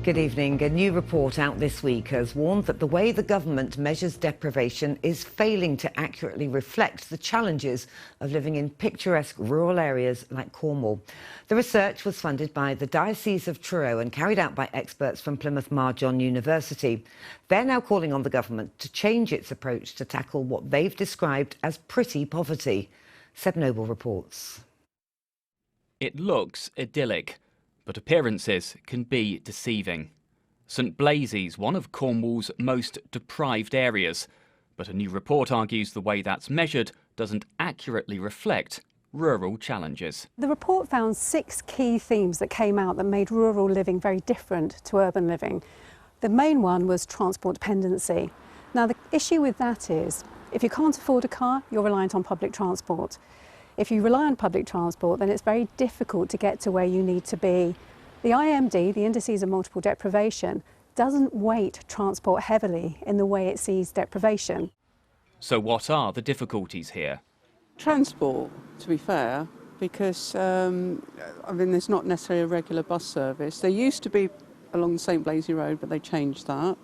Good evening. A new report out this week has warned that the way the government measures deprivation is failing to accurately reflect the challenges of living in picturesque rural areas like Cornwall. The research was funded by the Diocese of Truro and carried out by experts from Plymouth Mar John University. They're now calling on the government to change its approach to tackle what they've described as pretty poverty. Seb Noble reports. It looks idyllic, but appearances can be deceiving. St Blazey's one of Cornwall's most deprived areas, but a new report argues the way that's measured doesn't accurately reflect rural challenges. The report found 6 key themes that came out that made rural living very different to urban living. The main one was transport dependency. Now, the issue with that is, if you can't afford a car, you're reliant on public transport. If you rely on public transport, then it's very difficult to get to where you need to be. The IMD, the Indices of Multiple Deprivation, doesn't weight transport heavily in the way it sees deprivation. So what are the difficulties here? Transport, to be fair, because there's not necessarily a regular bus service. There used to be along the St Blazey Road, but they changed that.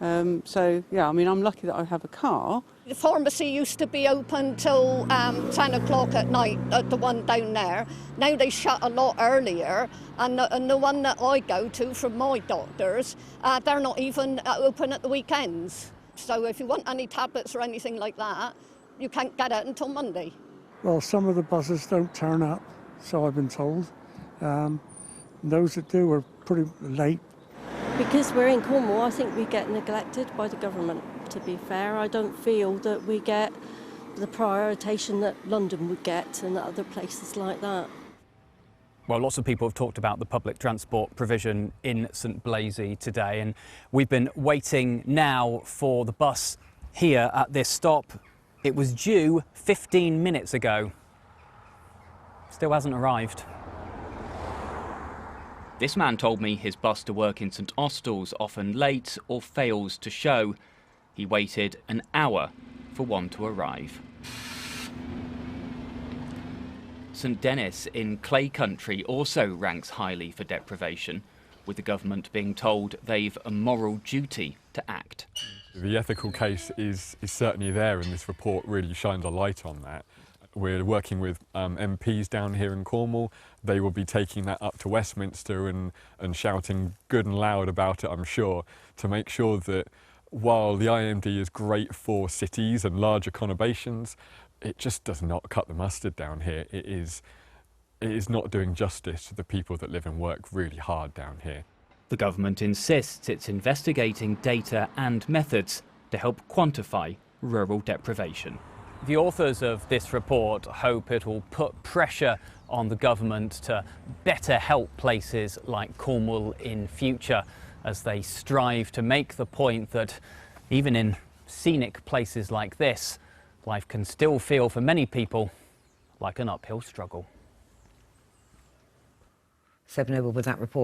I'm lucky that I have a car. The pharmacy used to be open till 10 o'clock at night, the one down there. Now they shut a lot earlier, and the one that I go to from my doctors, they're not even open at the weekends. So if you want any tablets or anything like that, you can't get it until Monday. Well, some of the buses don't turn up, so I've been told. Those that do are pretty late. Because we're in Cornwall, I think we get neglected by the government, to be fair. I don't feel that we get the prioritisation that London would get and other places like that. Well, lots of people have talked about the public transport provision in St Blazey today, and we've been waiting now for the bus here at this stop. It was due 15 minutes ago. Still hasn't arrived. This man told me his bus to work in St Austell's often late or fails to show. He waited an hour for one to arrive. St Denis in Clay Country also ranks highly for deprivation, with the government being told they've a moral duty to act. The ethical case is certainly there, and this report really shines a light on that. We're working with MPs down here in Cornwall. They will be taking that up to Westminster and shouting good and loud about it, I'm sure, to make sure that while the IMD is great for cities and larger conurbations, it just does not cut the mustard down here. It is not doing justice to the people that live and work really hard down here. The government insists it's investigating data and methods to help quantify rural deprivation. The authors of this report hope it will put pressure on the government to better help places like Cornwall in future, as they strive to make the point that even in scenic places like this, life can still feel for many people like an uphill struggle. Seb Noble with that report.